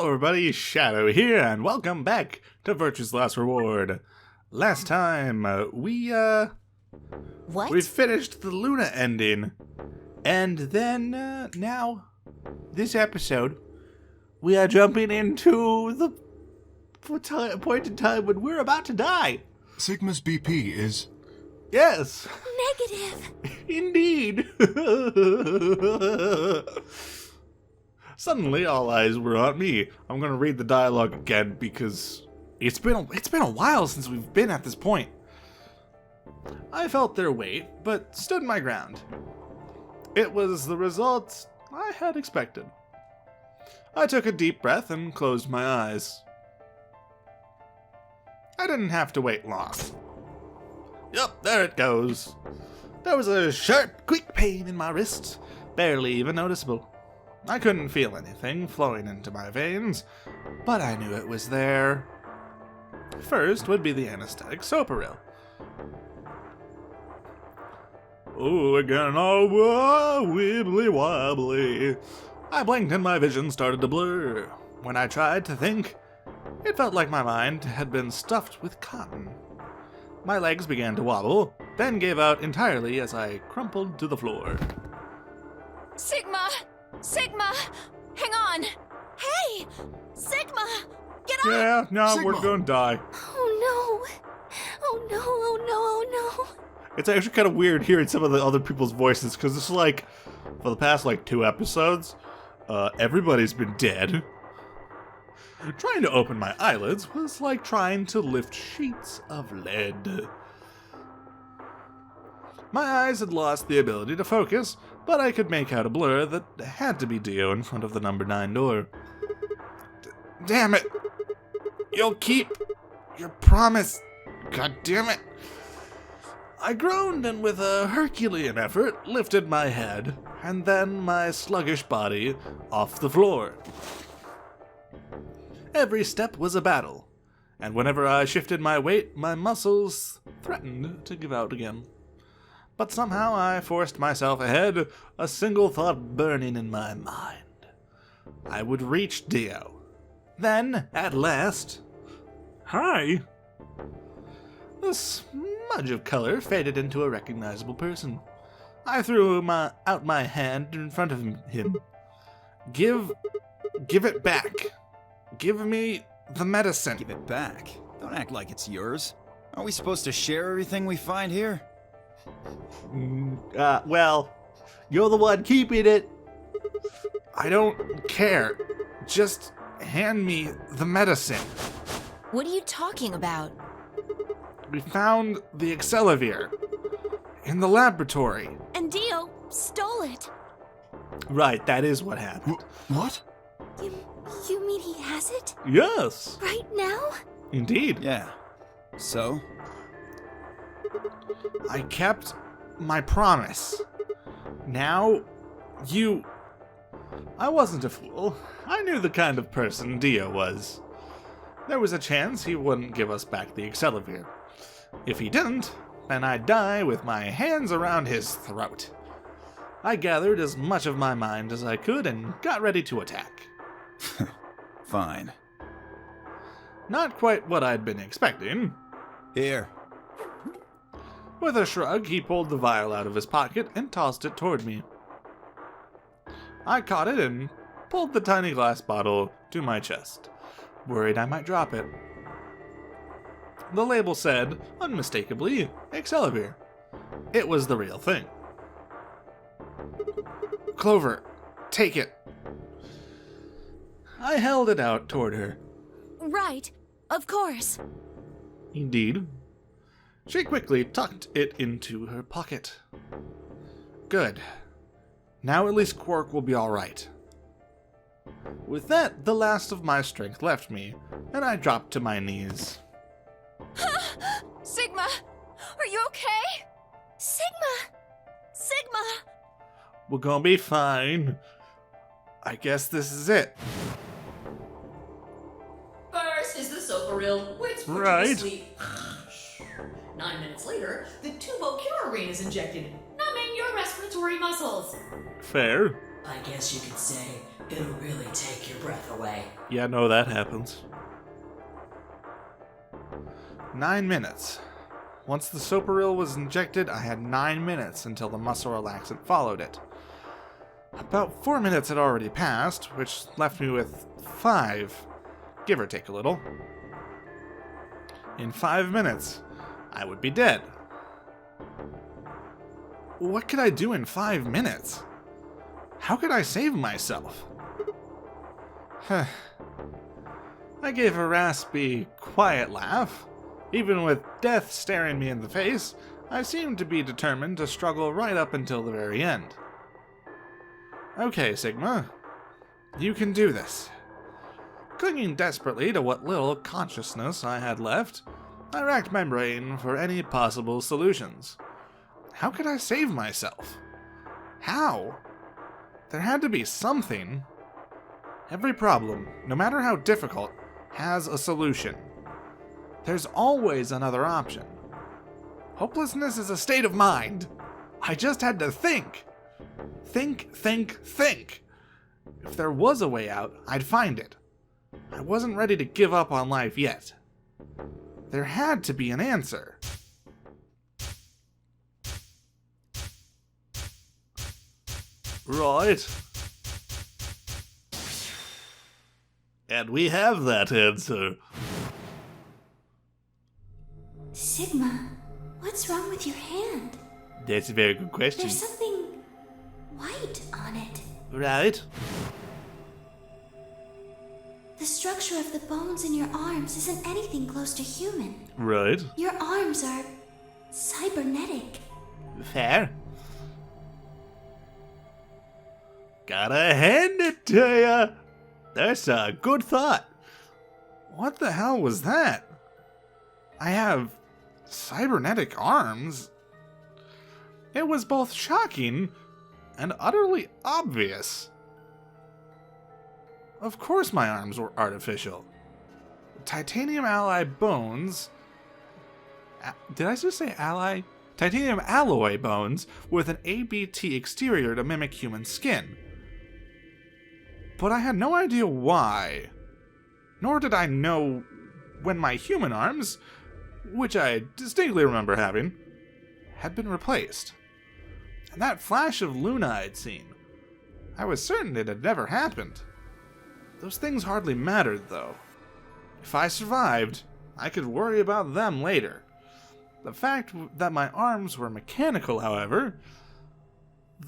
Hello everybody, Shadow here, and welcome back to Virtue's Last Reward. Last time, we finished the Luna ending, and then, now, this episode, we are jumping into the point in time when we're about to die. Sigma's BP is... Yes. Negative. Indeed. Suddenly, all eyes were on me. I'm gonna read the dialogue again because it's been a while since we've been at this point. I felt their weight, but stood my ground. It was the result I had expected. I took a deep breath and closed my eyes. I didn't have to wait long. Yup, there it goes. There was a sharp, quick pain in my wrist, barely even noticeable. I couldn't feel anything flowing into my veins, but I knew it was there. First would be the anesthetic Soparil. Oh, again, oh, wibbly wobbly. I blinked and my vision started to blur. When I tried to think, it felt like my mind had been stuffed with cotton. My legs began to wobble, then gave out entirely as I crumpled to the floor. Sigma! Sigma! Hang on! Hey! Sigma! Get up! Yeah, no, Sigma. we're gonna die. Oh no! Oh no, oh no, oh no! It's actually kind of weird hearing some of the other people's voices, because it's like, for the past, 2 episodes, everybody's been dead. Trying to open my eyelids was like trying to lift sheets of lead. My eyes had lost the ability to focus, but I could make out a blur that had to be Dio in front of the number 9 door. Damn it! You'll keep your promise! God damn it! I groaned and with a Herculean effort lifted my head, and then my sluggish body off the floor. Every step was a battle, and whenever I shifted my weight, my muscles threatened to give out again. But somehow I forced myself ahead, a single thought burning in my mind. I would reach Dio. Then, at last... Hi! The smudge of color faded into a recognizable person. I threw out my hand in front of him. Give it back. Give me the medicine. Give it back. Don't act like it's yours. Aren't we supposed to share everything we find here? Well, you're the one keeping it. I don't care. Just hand me the medicine. What are you talking about? We found the Excelivir in the laboratory. And Dio stole it. Right, that is what happened. What? You mean he has it? Yes, Right now? indeed. Yeah. So? I kept my promise. Now, I wasn't a fool. I knew the kind of person Dio was. There was a chance he wouldn't give us back the Excelivir. If he didn't, then I'd die with my hands around his throat. I gathered as much of my mind as I could and got ready to attack. Fine. Not quite what I'd been expecting. Here. With a shrug, he pulled the vial out of his pocket and tossed it toward me. I caught it and pulled the tiny glass bottle to my chest, worried I might drop it. The label said, unmistakably, Excelivir. It was the real thing. Clover, take it. I held it out toward her. Right. Of course. Indeed. She quickly tucked it into her pocket. Good. Now at least Quark will be all right. With that, the last of my strength left me, and I dropped to my knees. Sigma! Are you okay? Sigma! Sigma! We're gonna be fine. I guess this is it. First is the Soparil, which puts you Right. to sleep. 9 minutes later, the Tubo Curarine is injected, numbing your respiratory muscles. Fair. I guess you could say it'll really take your breath away. Yeah, no, that happens. 9 minutes. Once the Soparil was injected, I had 9 minutes until the muscle relaxant followed it. About 4 minutes had already passed, which left me with 5, give or take a little. In 5 minutes, I would be dead. What could I do in 5 minutes? How could I save myself? I gave a raspy, quiet laugh. Even with death staring me in the face, I seemed to be determined to struggle right up until the very end. Okay, Sigma. You can do this. Clinging desperately to what little consciousness I had left, I racked my brain for any possible solutions. How could I save myself? How? There had to be something. Every problem, no matter how difficult, has a solution. There's always another option. Hopelessness is a state of mind. I just had to think. Think. If there was a way out, I'd find it. I wasn't ready to give up on life yet. There had to be an answer. Right. And we have that answer. Sigma, what's wrong with your hand? That's a very good question. There's something white on it. Right. The structure of the bones in your arms isn't anything close to human. Right. Your arms are cybernetic. Fair. Gotta hand it to ya. That's a good thought. What the hell was that? I have cybernetic arms? It was both shocking and utterly obvious. Of course my arms were artificial. Titanium alloy bones... Did I just say alloy? Titanium alloy bones with an ABT exterior to mimic human skin. But I had no idea why. Nor did I know when my human arms, which I distinctly remember having, had been replaced. And that flash of Luna I'd seen, I was certain it had never happened. Those things hardly mattered, though. If I survived, I could worry about them later. The fact that my arms were mechanical, however,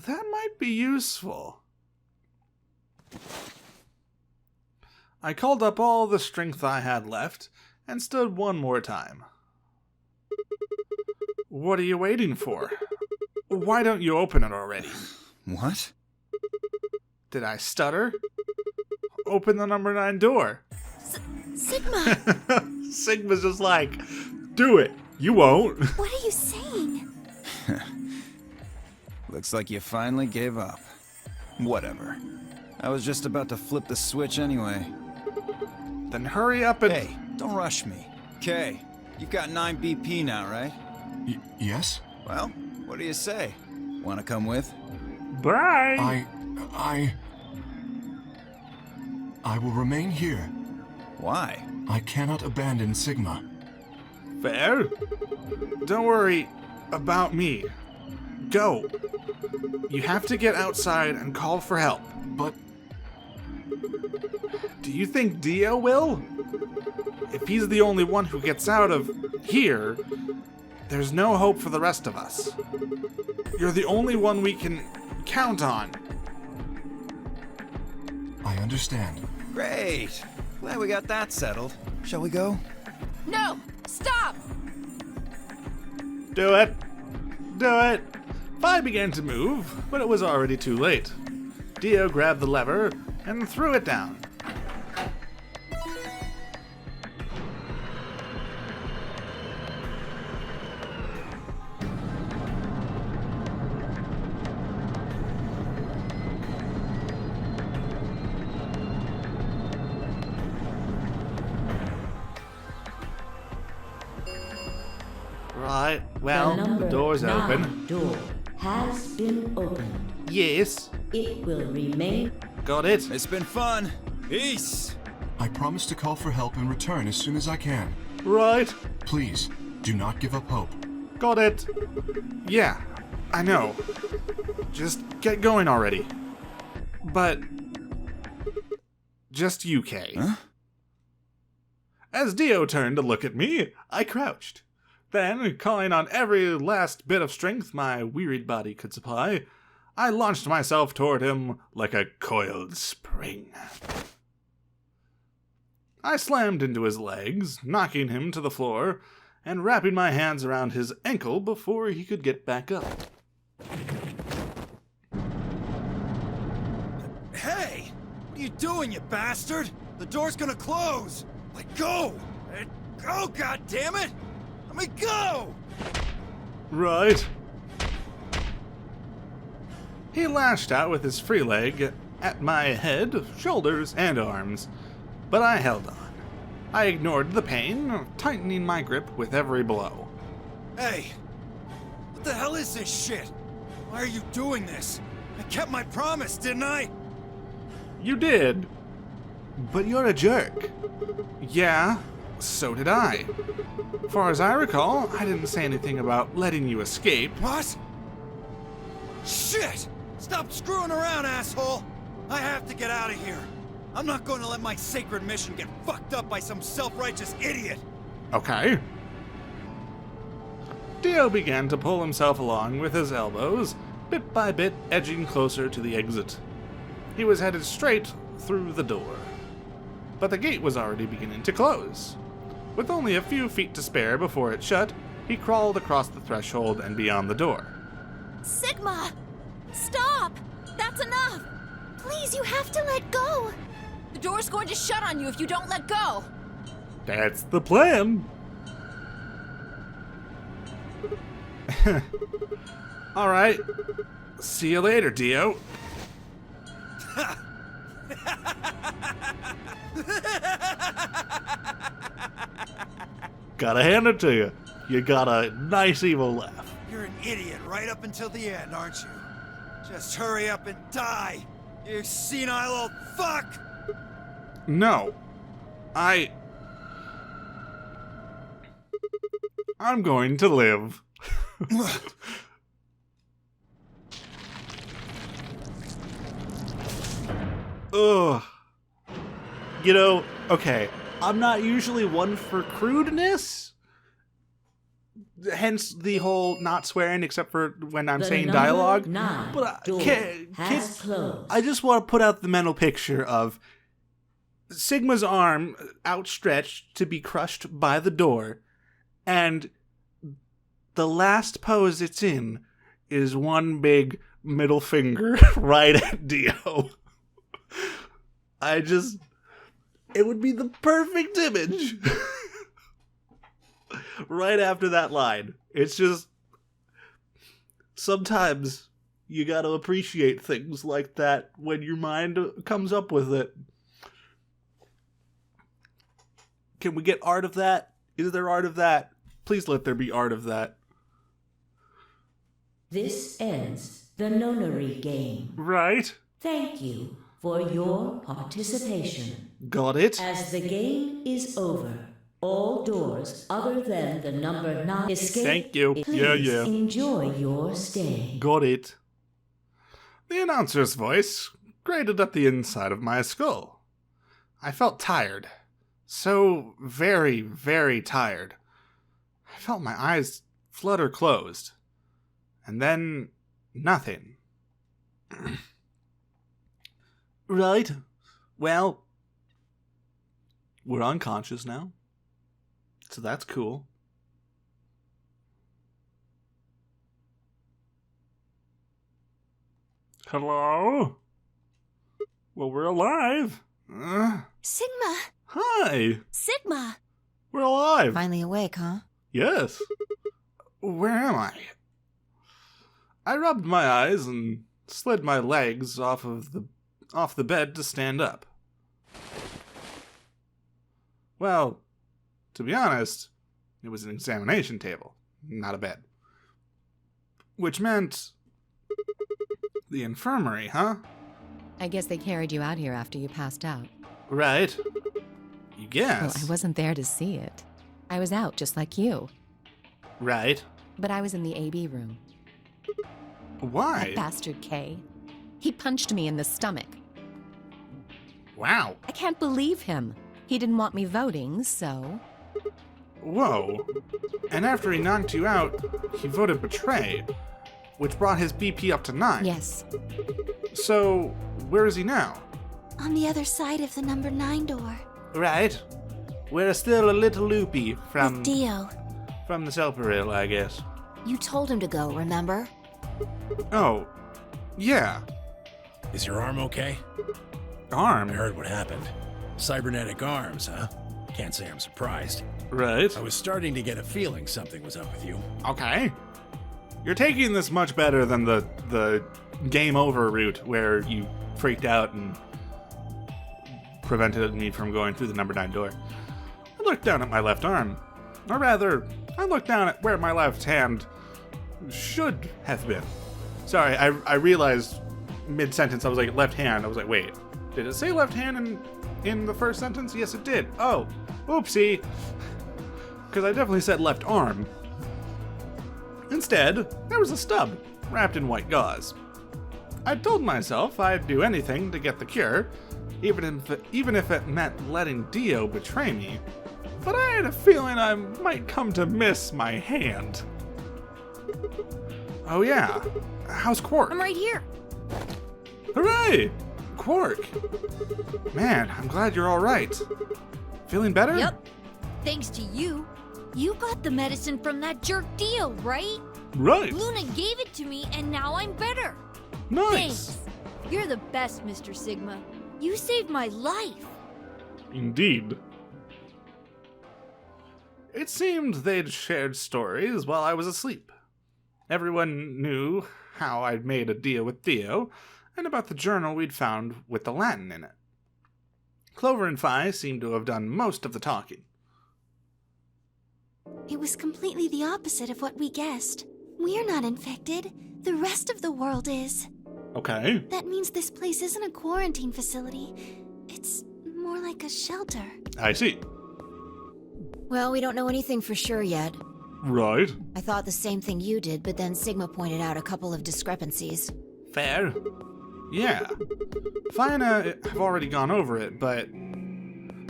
that might be useful. I called up all the strength I had left and stood one more time. What are you waiting for? Why don't you open it already? What? Did I stutter? Open the number 9 door. Sigma, Sigma's just like, do it. You won't. what are you saying? Looks like you finally gave up. Whatever. I was just about to flip the switch anyway. Then hurry up and... Hey, don't rush me. Okay, you've got 9 BP now, right? Yes? Well, what do you say? Wanna come with? Bye. I will remain here. Why? I cannot abandon Sigma. Fair. Don't worry about me. Go. You have to get outside and call for help. But Do you think Dio will? If he's the only one who gets out of here, there's no hope for the rest of us. You're the only one we can count on. I understand. Great! Glad we got that settled. Shall we go? No! Stop! Do it. Do it. Phi began to move, but it was already too late. Dio grabbed the lever and threw it down. Right, well, the door's open. Door has been opened. Yes. It will remain. Got it? It's been fun. Peace. I promise to call for help and return as soon as I can. Right. Please, do not give up hope. Got it. Yeah, I know. Just get going already. But... just UK. Huh? As Dio turned to look at me, I crouched. Then, calling on every last bit of strength my wearied body could supply, I launched myself toward him like a coiled spring. I slammed into his legs, knocking him to the floor, and wrapping my hands around his ankle before he could get back up. Hey! What are you doing, you bastard? The door's gonna close! Let go! Let go, goddammit! Let me go! Right. He lashed out with his free leg at my head, shoulders, and arms, but I held on. I ignored the pain, tightening my grip with every blow. Hey! What the hell is this shit? Why are you doing this? I kept my promise, didn't I? You did. But you're a jerk. Yeah, so did I. Far as I recall, I didn't say anything about letting you escape. What? Shit! Stop screwing around, asshole! I have to get out of here. I'm not going to let my sacred mission get fucked up by some self-righteous idiot. Okay. Dio began to pull himself along with his elbows, bit by bit edging closer to the exit. He was headed straight through the door. But the gate was already beginning to close. With only a few feet to spare before it shut, he crawled across the threshold and beyond the door. Sigma! Stop! That's enough! Please, you have to let go! The door's going to shut on you if you don't let go. That's the plan. All right. See you later, Dio. Gotta hand it to you. You got a nice evil laugh. You're an idiot right up until the end, aren't you? Just hurry up and die, you senile old fuck! No. I'm going to live. Ugh. You know, okay, I'm not usually one for crudeness. Hence the whole not swearing except for when I'm saying dialogue. But kids, I just want to put out the mental picture of Sigma's arm outstretched to be crushed by the door, and the last pose it's in is one big middle finger right at Dio. It would be the perfect image. Right after that line. It's just, sometimes you gotta appreciate things like that when your mind comes up with it. Can we get art of that? Is there art of that? Please let there be art of that. This ends the nonary game. Right? Thank you for your participation. Got it? As the game is over, all doors other than the number 9 escape. Thank you. Please Yeah. enjoy your stay. Got it. The announcer's voice grated at the inside of my skull. I felt tired. So very, very tired. I felt my eyes flutter closed. And then, nothing. Right. Well, we're unconscious now. So that's cool. Hello? Well, we're alive. Sigma! Hi. Sigma! We're alive. Finally awake, huh? Yes. Where am I? I rubbed my eyes and slid my legs off the bed to stand up. Well, to be honest, it was an examination table, not a bed. Which meant The infirmary, huh? I guess they carried you out here after you passed out. Right. You Well, guess. I wasn't there to see it. I was out just like you. Right. But I was in the AB room. Why? That bastard Kay. He punched me in the stomach. Wow. I can't believe him. He didn't want me voting, so... Whoa. And after he knocked you out, he voted betray, which brought his BP up to 9. Yes. So, where is he now? On the other side of the number 9 door. Right. We're still a little loopy With Dio. from the Selperil, I guess. You told him to go, remember? Oh, yeah. Is your arm okay? Arm. I heard what happened. Cybernetic arms, huh? Can't say I'm surprised. Right. I was starting to get a feeling something was up with you. Okay. You're taking this much better than the game over route where you freaked out and prevented me from going through the number 9 door. I looked down at my left arm. Or rather, I looked down at where my left hand should have been. Sorry, I realized mid-sentence I was like, left hand. I was like, wait, did it say left hand in the first sentence? Yes, it did. Oh, oopsie. Because I definitely said left arm. Instead, there was a stub, wrapped in white gauze. I told myself I'd do anything to get the cure, even if it meant letting Dio betray me, but I had a feeling I might come to miss my hand. Oh yeah, how's Quark? I'm right here. Hooray! Quark! Man, I'm glad you're alright. Feeling better? Yep. Thanks to you. You got the medicine from that jerk Dio, right? Right. Luna gave it to me, and now I'm better. Nice. Thanks. You're the best, Mr. Sigma. You saved my life. Indeed. It seemed they'd shared stories while I was asleep. Everyone knew how I'd made a deal with Theo, and about the journal we'd found with the Latin in it. Clover and Phi seemed to have done most of the talking. It was completely the opposite of what we guessed. We're not infected. The rest of the world is. Okay. That means this place isn't a quarantine facility. It's more like a shelter. I see. Well, we don't know anything for sure yet. Right. I thought the same thing you did, but then Sigma pointed out a couple of discrepancies. Fair. Yeah. Phi and I have already gone over it, but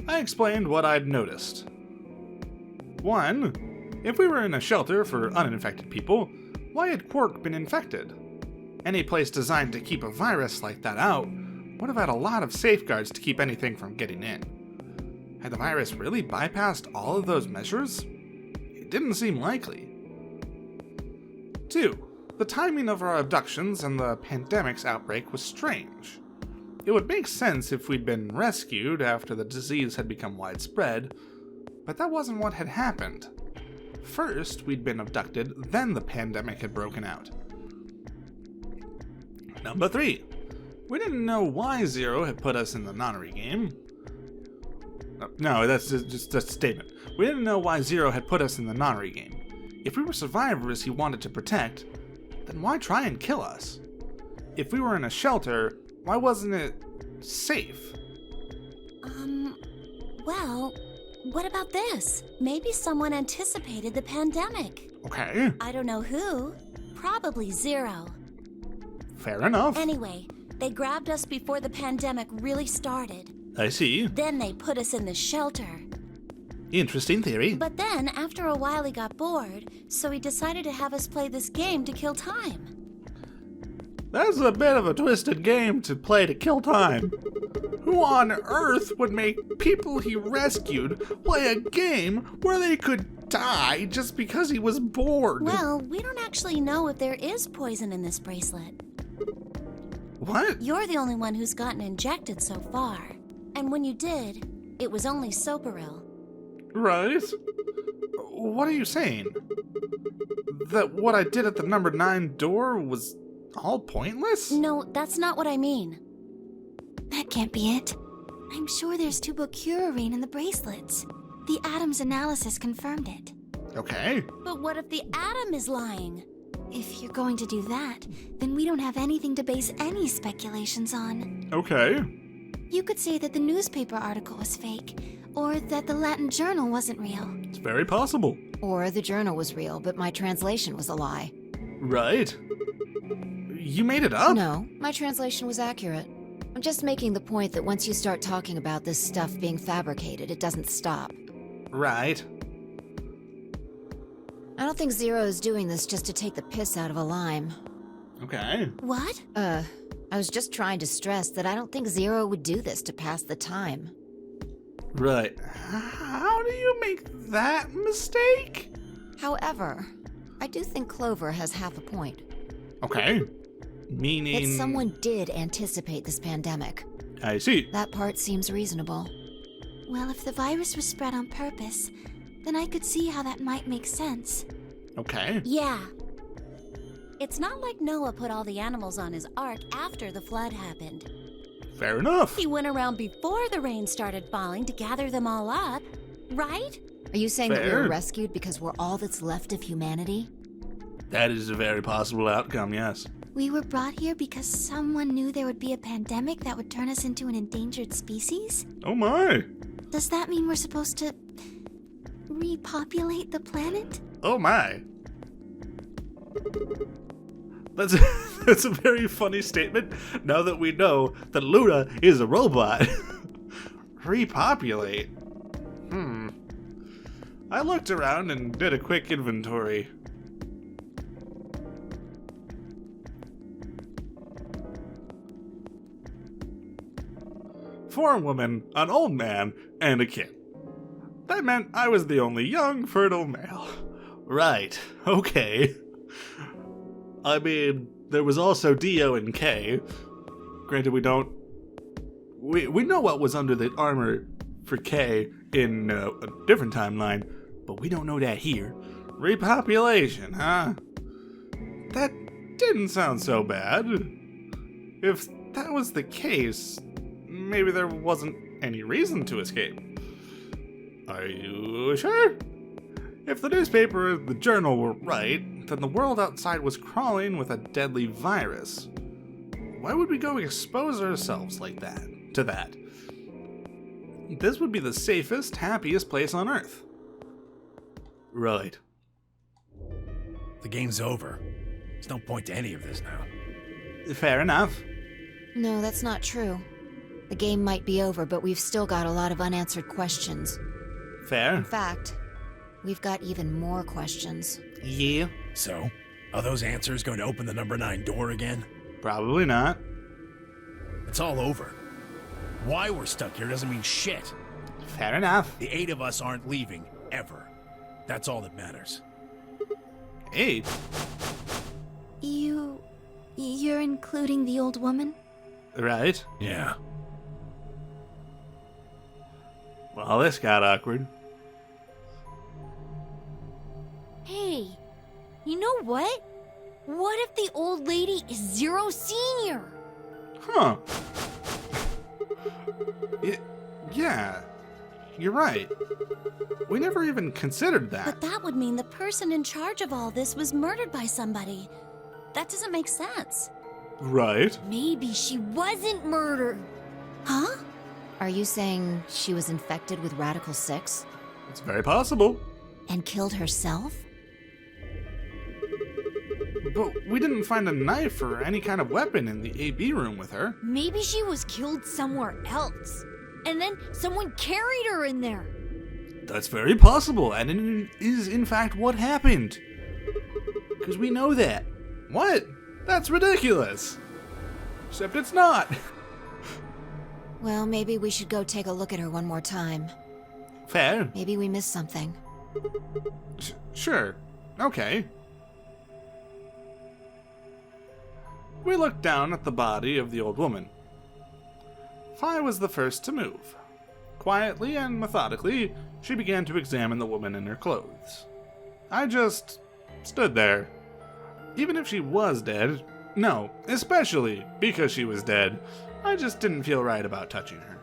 I explained what I'd noticed. 1. If we were in a shelter for uninfected people, why had Quark been infected? Any place designed to keep a virus like that out would have had a lot of safeguards to keep anything from getting in. Had the virus really bypassed all of those measures? It didn't seem likely. 2. The timing of our abductions and the pandemic's outbreak was strange. It would make sense if we'd been rescued after the disease had become widespread, but that wasn't what had happened. First, we'd been abducted, then the pandemic had broken out. Number 3. We didn't know why Zero had put us in the nonary game. No, that's just a statement. We didn't know why Zero had put us in the nonary game. If we were survivors he wanted to protect, then why try and kill us? If we were in a shelter, why wasn't it safe? Well, what about this? Maybe someone anticipated the pandemic. Okay, I don't know who. Probably Zero. fair enough. Anyway, they grabbed us before the pandemic really started. I see. Then they put us in the shelter. Interesting theory. But then, after a while, he got bored, so he decided to have us play this game to kill time. That's a bit of a twisted game to play to kill time. Who on earth would make people he rescued play a game where they could die just because he was bored? Well, we don't actually know if there is poison in this bracelet. What? You're the only one who's gotten injected so far. And when you did, it was only Soparil. Right? What are you saying? That what I did at the number 9 door was all pointless? No, that's not what I mean. That can't be it. I'm sure there's tubocurarine in the bracelets. The Adam's analysis confirmed it. Okay. But what if the Atom is lying? if you're going to do that, then we don't have anything to base any speculations on. Okay. You could say that the newspaper article was fake, or that the Latin journal wasn't real. It's very possible. Or the journal was real, but my translation was a lie. Right. You made it up? No, my translation was accurate. I'm just making the point that once you start talking about this stuff being fabricated, it doesn't stop. Right. I don't think Zero is doing this just to take the piss out of a lime. Okay. What? I was just trying to stress that I don't think Zero would do this to pass the time. Right. How do you make that mistake? However, I do think Clover has half a point. Okay. Meaning... That someone did anticipate this pandemic. I see. That part seems reasonable. Well, if the virus was spread on purpose, then I could see how that might make sense. Okay. Yeah. It's not like Noah put all the animals on his ark after the flood happened. Fair enough. He went around before the rain started falling to gather them all up, right? Are you saying that we Fair. were rescued because we're all that's left of humanity? That is a very possible outcome, yes. We were brought here because someone knew there would be a pandemic that would turn us into an endangered species? Oh my. Does that mean we're supposed to repopulate the planet? Oh my. That's that's a very funny statement now that we know that Luna is a robot. Repopulate. I looked around and did a quick inventory. Four women, an old man, and a kid. That meant I was the only young, fertile male. Right, okay. I mean, there was also Dio and Kay. Granted, we know what was under the armor for Kay in a different timeline, but we don't know that here. Repopulation, huh? That didn't sound so bad. If that was the case, maybe there wasn't any reason to escape. Are you sure? If the newspaper and the journal were right, then the world outside was crawling with a deadly virus. Why would we go expose ourselves like that to that? This would be the safest, happiest place on Earth. Right. The game's over. There's no point to any of this now. Fair enough. No, that's not true. The game might be over, but we've still got a lot of unanswered questions. Fair. In fact, we've got even more questions. Yeah. So, are those answers going to open the number 9 door again? Probably not. It's all over. Why we're stuck here doesn't mean shit. Fair enough. The 8 of us aren't leaving, ever. That's all that matters. 8? You're including the old woman? Right. Yeah. Well, this got awkward. Hey, you know what? What if the old lady is Zero Senior? Huh. Yeah. You're right. We never even considered that. But that would mean the person in charge of all this was murdered by somebody. That doesn't make sense. Right. Maybe she wasn't murdered. Huh? Are you saying she was infected with Radical 6? It's very possible. And killed herself? But we didn't find a knife or any kind of weapon in the AB room with her. Maybe she was killed somewhere else. And then someone carried her in there. That's very possible, and it is in fact what happened. Because we know that. What? That's ridiculous. Except it's not. Well, maybe we should go take a look at her one more time. Fair. Maybe we missed something. Sure. Okay. We looked down at the body of the old woman. Fi was the first to move. Quietly and methodically, she began to examine the woman in her clothes. I just stood there. Even if she was dead, no, especially because she was dead, I just didn't feel right about touching her.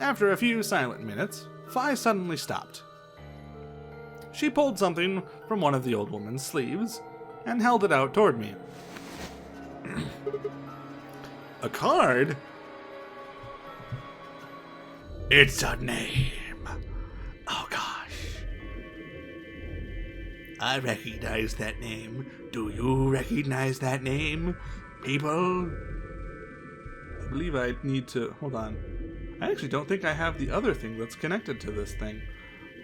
After a few silent minutes, Fi suddenly stopped. She pulled something from one of the old woman's sleeves, and held it out toward me. A card? It's a name. Oh gosh. I recognize that name. Do you recognize that name, people? I believe I need to... Hold on. I actually don't think I have the other thing that's connected to this thing.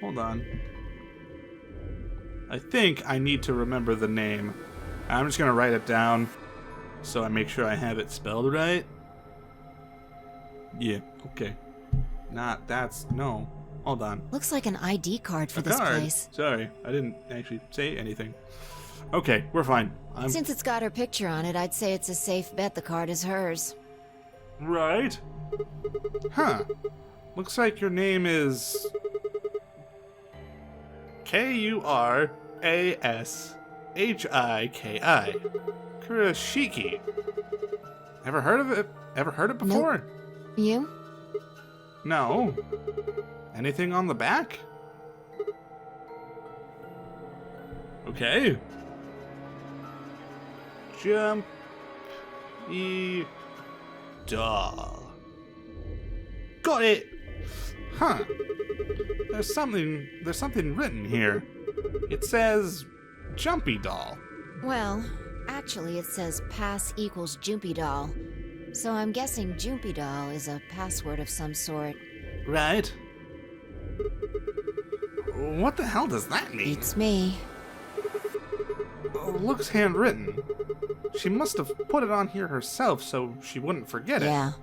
Hold on. I think I need to remember the name. I'm just going to write it down so I make sure I have it spelled right. Yeah, okay. No. Hold on. Looks like an ID card for A this card. place. Sorry, I didn't actually say anything. Okay, we're fine. Since it's got her picture on it, I'd say it's a safe bet the card is hers. Right? Huh. Looks like your name is... Kurashiki. Kurashiki. Ever heard of it? Ever heard it before? Nope. You? No. Anything on the back? Okay. Jumpy doll. Got it. Huh. There's something written here. It says Jumpy doll. Well, actually it says pass equals Jumpy doll. So I'm guessing Jumpy doll is a password of some sort. Right. What the hell does that mean? Beats me. Looks handwritten. She must have put it on here herself so she wouldn't forget it. Yeah.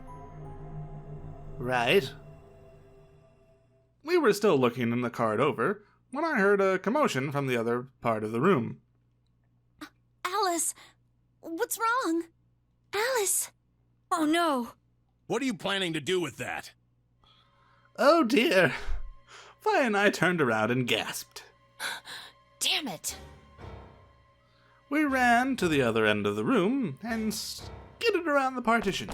Right. We were still looking the card over when I heard a commotion from the other part of the room. Alice, what's wrong? Alice! Oh no! What are you planning to do with that? Oh dear. Vi and I turned around and gasped. Damn it! We ran to the other end of the room and skidded around the partition.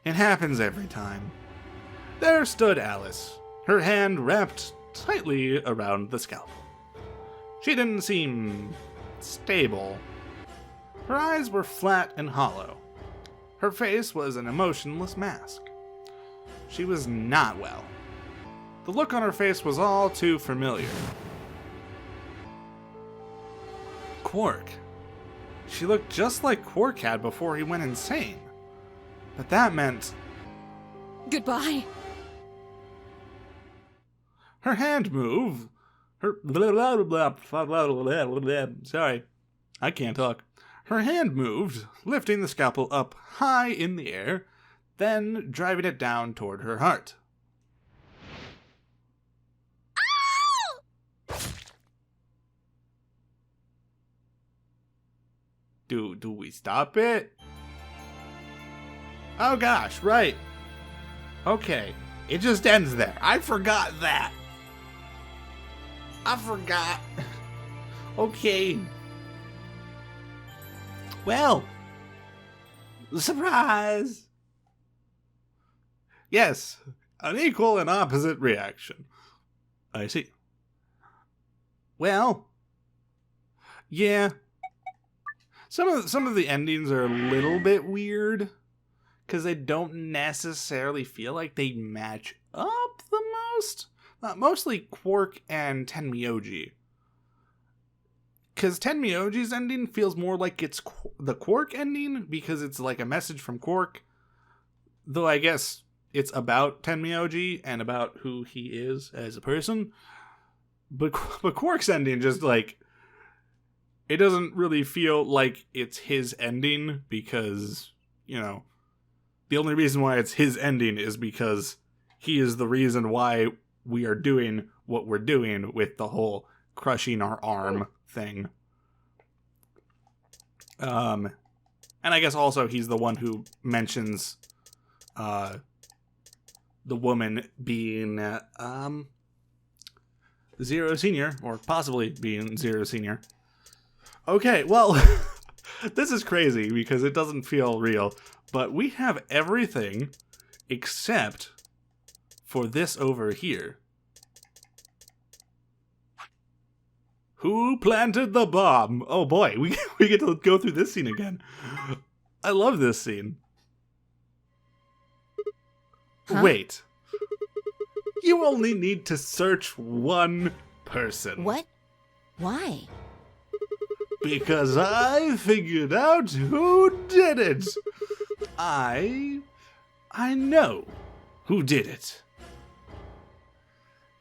It happens every time. There stood Alice, her hand wrapped tightly around the scalpel. She didn't seem stable. Her eyes were flat and hollow. Her face was an emotionless mask. She was not well. The look on her face was all too familiar. Quark. She looked just like Quark had before he went insane. But that meant... Goodbye. Her hand moved. Sorry, I can't talk. Her hand moved, lifting the scalpel up high in the air, then driving it down toward her heart. Do we stop it? Oh gosh, right. Okay, it just ends there. I forgot that. I forgot. Okay. Well, surprise. Yes, an equal and opposite reaction. I see. Well, yeah. Some of the endings are a little bit weird because they don't necessarily feel like they match up the most. Mostly Quark and Tenmyoji. Because Tenmyoji's ending feels more like it's the Quark ending because it's like a message from Quark. Though I guess it's about Tenmyoji and about who he is as a person. But Quark's ending just like... It doesn't really feel like it's his ending because, you know, the only reason why it's his ending is because he is the reason why we are doing what we're doing with the whole crushing our arm thing. And I guess also he's the one who mentions the woman being Zero Senior, or possibly being Zero Senior. Okay, well, this is crazy because it doesn't feel real, but we have everything except for this over here. Who planted the bomb? Oh boy, we get to go through this scene again. I love this scene. Huh? Wait. You only need to search one person. What? Why? Because I figured out who did it. I know who did it.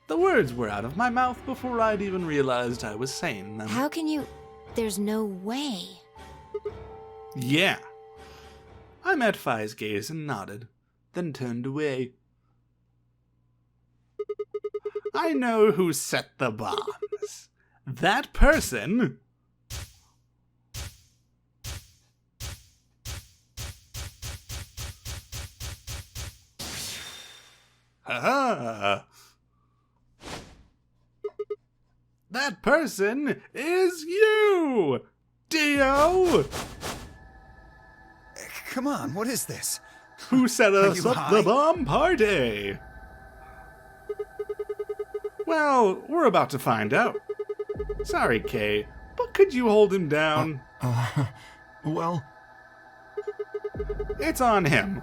The words were out of my mouth before I'd even realized I was saying them. How can you... There's no way. Yeah. I met Phi's gaze and nodded, then turned away. I know who set the bombs. That person... Ha-ha! That person is you! Dio! Come on, what is this? Who set Are us you up high? the bomb party? Well, we're about to find out. Sorry, Kay, but could you hold him down? Well, It's on him.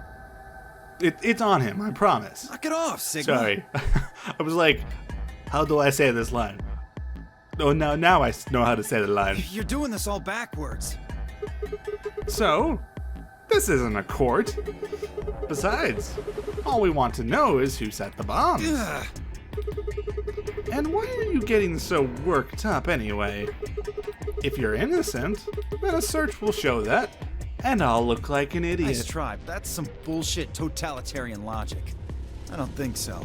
It's on him, I promise. Knock it off, Sigma. Sorry. I was like, how do I say this line? Oh, now I know how to say the line. You're doing this all backwards. So, this isn't a court. Besides, all we want to know is who set the bombs. Ugh. And why are you getting so worked up anyway? If you're innocent, then a search will show that, and I'll look like an idiot. Nice try, but that's some bullshit totalitarian logic. I don't think so.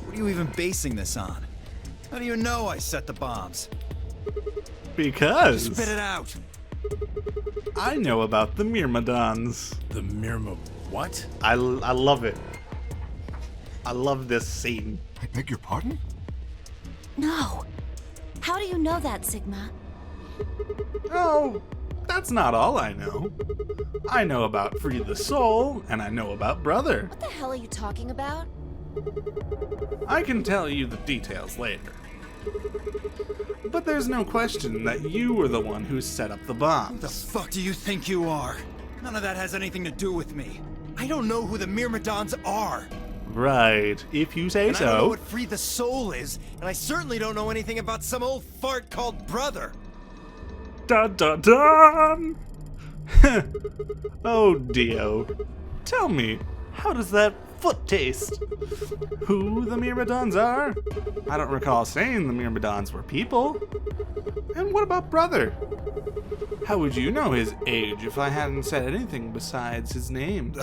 What are you even basing this on? How do you know I set the bombs? Because Spit it out. I know about the Myrmidons. The Myrma... what? I love it. I love this scene. I beg your pardon? No. How do you know that, Sigma? Oh, that's not all I know. I know about Free the Soul, and I know about Brother. What the hell are you talking about? I can tell you the details later. But there's no question that you were the one who set up the The bombs. fuck do you think you are? None of that has anything to do with me. I don't know who the Myrmidons are. Right, if you say And I don't know so. what Free the Soul is, and I certainly don't know anything about some old fart called Brother. Dun dun dun! Oh, Dio. Tell me, how does that foot taste? Who the Myrmidons are? I don't recall saying the Myrmidons were people. And what about Brother? How would you know his age if I hadn't said anything besides his name?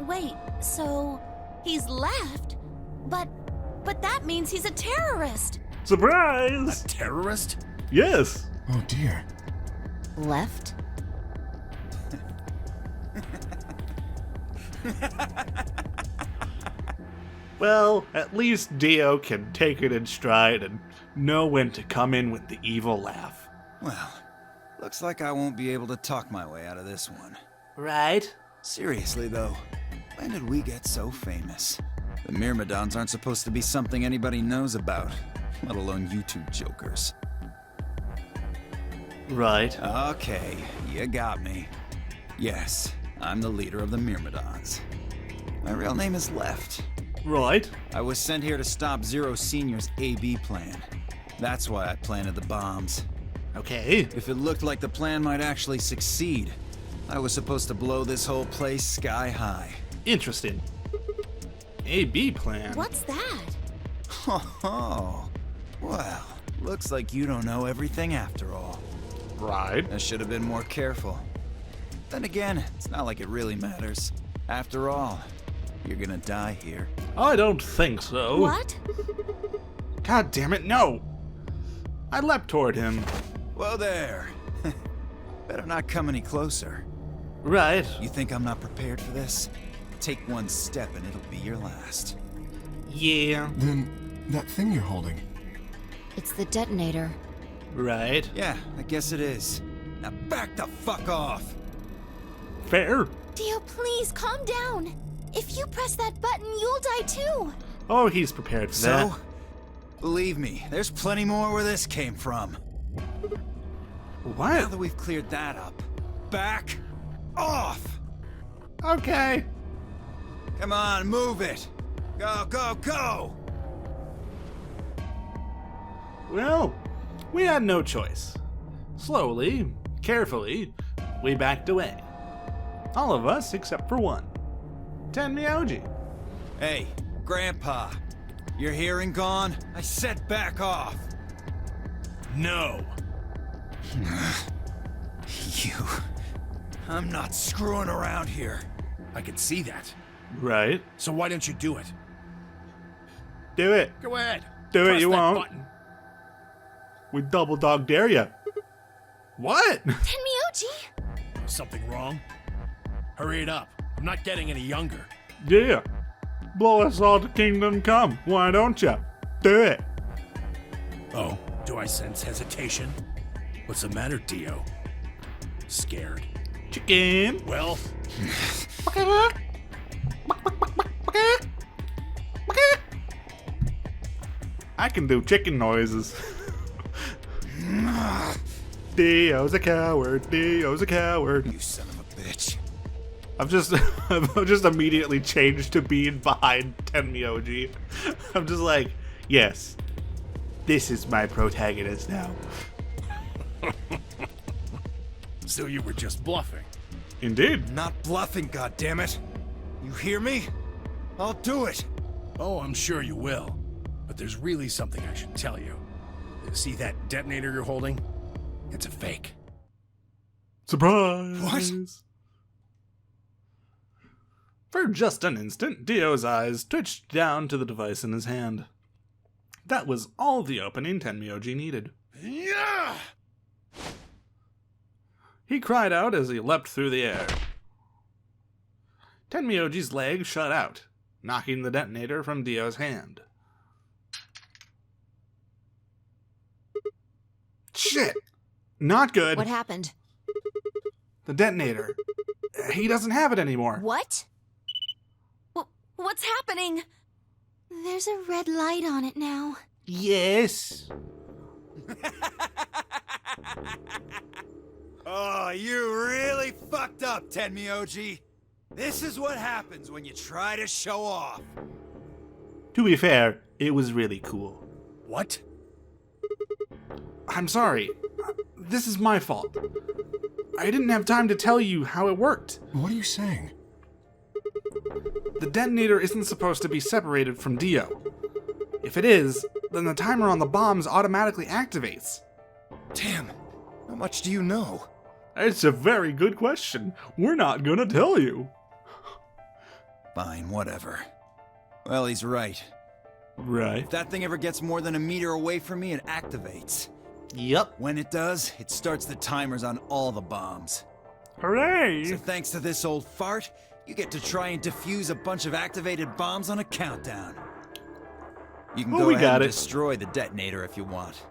Wait, so he's left? But that means he's a terrorist. Surprise! Terrorist? Yes. Oh dear. Left? Well, at least Dio can take it in stride and know when to come in with the evil laugh. Well, looks like I won't be able to talk my way out of this one. Right? Seriously, though, when did we get so famous? The Myrmidons aren't supposed to be something anybody knows about, let alone you two jokers. Right. Okay, you got me. Yes, I'm the leader of the Myrmidons. My real name is Left. Right. I was sent here to stop Zero Senior's AB plan. That's why I planted the bombs. Okay. If it looked like the plan might actually succeed, I was supposed to blow this whole place sky high. Interesting. AB plan. What's that? Oh, well, looks like you don't know everything after all. Right. I should have been more careful. Then again, it's not like it really matters. After all, you're gonna die here. I don't think so. What? God damn it, no! I leapt toward him. Whoa there. Better not come any closer. Right. You think I'm not prepared for this? Take one step and it'll be your last. Yeah. Then, that thing you're holding. It's the detonator. Right. Yeah, I guess it is. Now back the fuck off! Fair. Dio, please calm down. If you press that button, you'll die too. Oh, he's prepared for that. So, believe me, there's plenty more where this came from. Now What? that we've cleared that up, back off! Okay. Come on, move it! Go, go, go! Well, we had no choice. Slowly, carefully, we backed away. All of us except for one. Tenmyoji. Hey, Grandpa, your hearing gone? I said back off! No. You... I'm not screwing around here. I can see that. Right. So why don't you do it? Do it. Go ahead. Do it, Press you that won't. button. We double dog dare ya. What? Tenmyoji! Something wrong? Hurry it up. I'm not getting any younger. Yeah. Blow us all to kingdom come. Why don't ya? Do it. Oh, do I sense hesitation? What's the matter, Dio? Scared. Chicken. Well, I can do chicken noises. Dio's a coward. Dio's a coward. You son of a bitch. I've just immediately changed to being behind Tenmyoji. I'm just like, yes, this is my protagonist now. so you were just bluffing. Indeed. Not bluffing, goddammit! You hear me? I'll do it! Oh, I'm sure you will. But there's really something I should tell you. See that detonator you're holding? It's a fake. Surprise! What? For just an instant, Dio's eyes twitched down to the device in his hand. That was all the opening Tenmyoji needed. Yeah! He cried out as he leapt through the air. Tenmyoji's leg shot out, knocking the detonator from Dio's hand. Shit! Not good. What happened? The detonator. He doesn't have it anymore. What? What's happening? There's a red light on it now. Yes. Oh, you really fucked up, Tenmyoji. This is what happens when you try to show off. To be fair, it was really cool. What? I'm sorry. This is my fault. I didn't have time to tell you how it worked. What are you saying? The detonator isn't supposed to be separated from Dio. If it is, then the timer on the bombs automatically activates. Damn, how much do you know? It's a very good question. We're not gonna tell you. Fine, whatever. Well, he's right. Right. If that thing ever gets more than a meter away from me, it activates. Yep. When it does, it starts the timers on all the bombs. Hooray! So thanks to this old fart, you get to try and defuse a bunch of activated bombs on a countdown. You can Oh, go we ahead got and it. destroy the detonator if you want.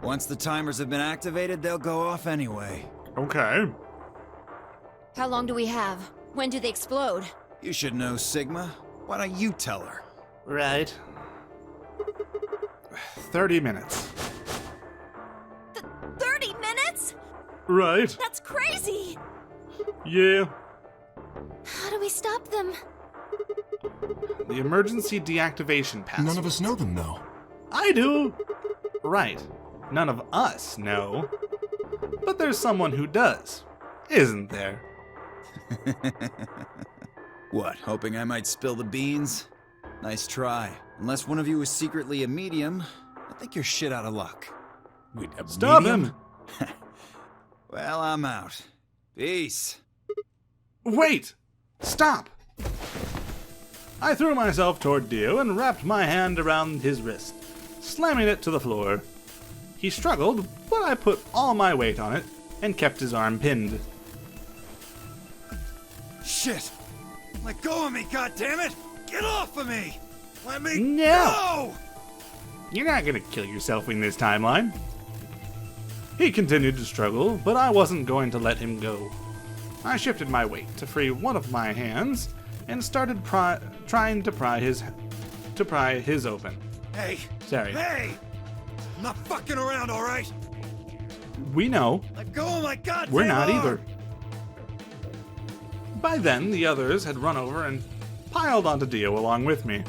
Once the timers have been activated, they'll go off anyway. Okay. How long do we have? When do they explode? You should know, Sigma. Why don't you tell her? Right. 30 minutes. 30 minutes? Right. That's crazy! Yeah. How do we stop them? The emergency deactivation password. None of us know them, though. I do. Right. None of us know. But there's someone who does. Isn't there? What, hoping I might spill the beans? Nice try. Unless one of you is secretly a medium, I think you're shit out of luck. Wait, a Stop medium? him! Well, I'm out. Peace. Wait! Stop! I threw myself toward Dio and wrapped my hand around his wrist, slamming it to the floor. He struggled, but I put all my weight on it and kept his arm pinned. Shit! Let go of me, goddammit! Get off of me! Let me No! go! You're not gonna kill yourself in this timeline. He continued to struggle, but I wasn't going to let him go. I shifted my weight to free one of my hands and started trying to pry his open. Hey! Sorry. Hey! I'm not fucking around, alright? We know. Let go of my goddamn We're not arm! either. By then, the others had run over and piled onto Dio along with me.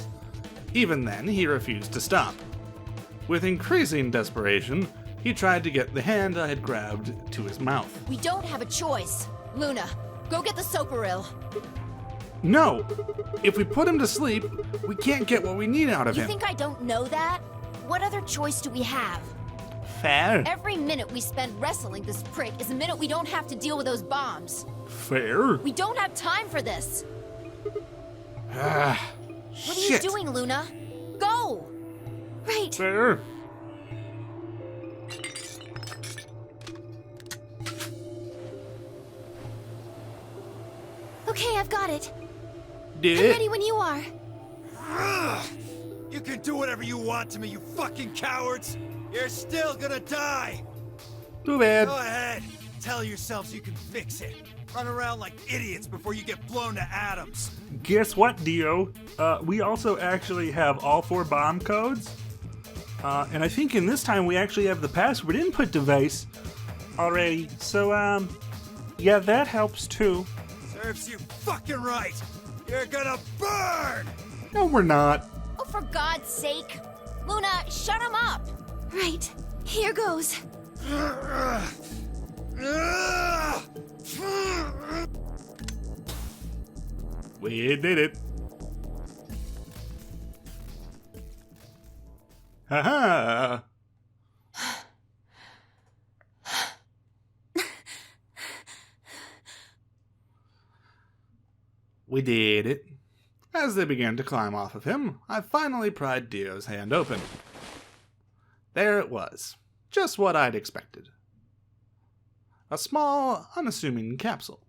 Even then, he refused to stop. With increasing desperation, he tried to get the hand I had grabbed to his mouth. We don't have a choice. Luna, go get the Soparil. No! If we put him to sleep, we can't get what we need out of You him. think I don't know that? What other choice do we have? Fair. Every minute we spend wrestling this prick is a minute we don't have to deal with those bombs. Fair? We don't have time for this. Ah, What are you doing, Luna? Go! Right. Fair. Okay, I've got it. Did I'm it? ready when you are. You can do whatever you want to me, you fucking cowards! You're still gonna die! Too bad. Go ahead! Tell yourselves you can fix it. Run around like idiots before you get blown to atoms. Guess what, Dio? We also actually have all 4 bomb codes. And I think in this time we actually have the password input device already. So, yeah, that helps too. Serves you fucking right! You're gonna burn! No, we're not. Oh, for God's sake. Luna, shut him up. Right. Here goes. We did it. Haha. We did it. As they began to climb off of him, I finally pried Dio's hand open. There it was. Just what I'd expected. A small, unassuming capsule.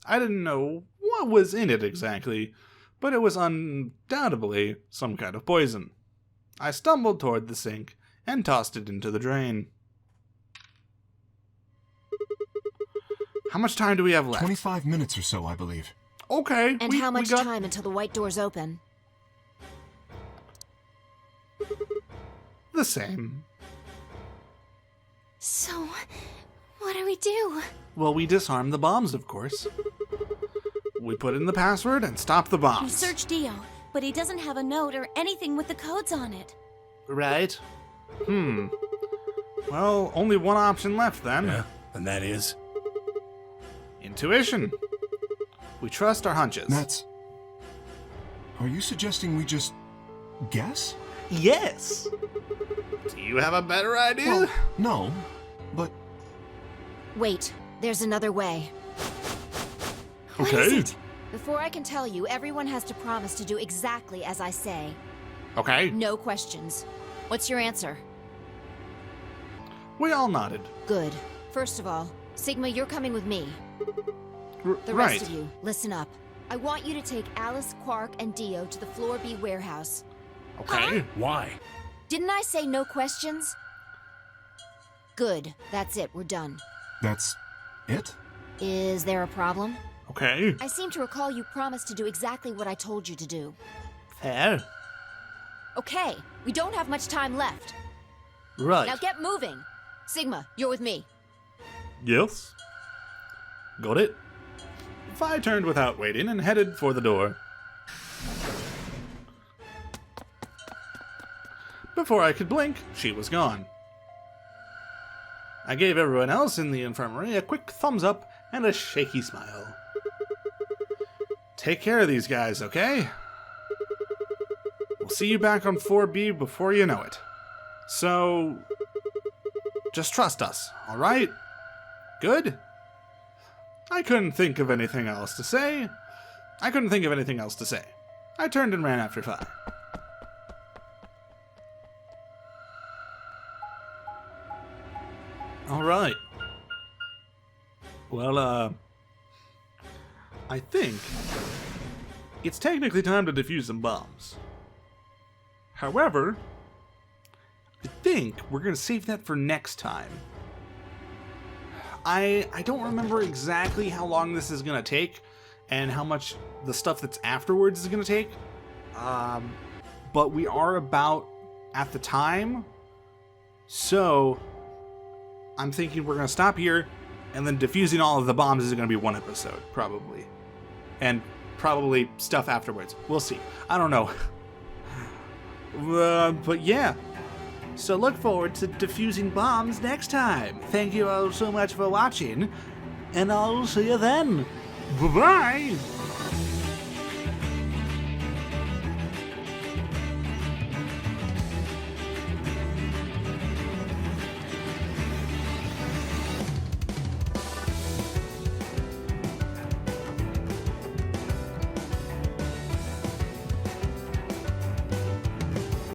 I didn't know what was in it exactly, but it was undoubtedly some kind of poison. I stumbled toward the sink and tossed it into the drain. How much time do we have left? 25 minutes or so, I believe. Okay. And how much time until the white doors open? The same. So, what do we do? Well, we disarm the bombs, of course. We put in the password and stop the We bombs. searched Dio, but he doesn't have a note or anything with the codes on it. Right? Well, only one option left then. Yeah, and that is? Intuition. We trust our hunches. That's... Are you suggesting we just... guess? Yes. Do you have a better idea? Well, no, but... Wait, there's another way. What is it? Before I can tell you, everyone has to promise to do exactly as I say. Okay. No questions. What's your answer? We all nodded. Good. First of all, Sigma, you're coming with me. The right. rest of you, listen up. I want you to take Alice, Quark, and Dio to the Floor B warehouse. Okay. Why? Didn't I say no questions? Good. That's it. We're done. That's... it? Is there a problem? Okay. I seem to recall you promised to do exactly what I told you to do. Fair. Okay, we don't have much time left. Right. Now get moving. Sigma, you're with me. Yes. Got it. I turned without waiting and headed for the door. Before I could blink, she was gone. I gave everyone else in the infirmary a quick thumbs up and a shaky smile. Take care of these guys, okay? We'll see you back on 4B before you know it. So, just trust us, alright? Good? I couldn't think of anything else to say. I turned and ran after Fi. Alright. Well, I think it's technically time to defuse some bombs. However, I think we're gonna save that for next time. I don't remember exactly how long this is gonna take, and how much the stuff that's afterwards is going to take. But we are about at the time, so I'm thinking we're going to stop here, and then defusing all of the bombs is going to be one episode, probably. And probably stuff afterwards. We'll see. I don't know. But yeah. So look forward to defusing bombs next time. Thank you all so much for watching, and I'll see you then. Bye-bye!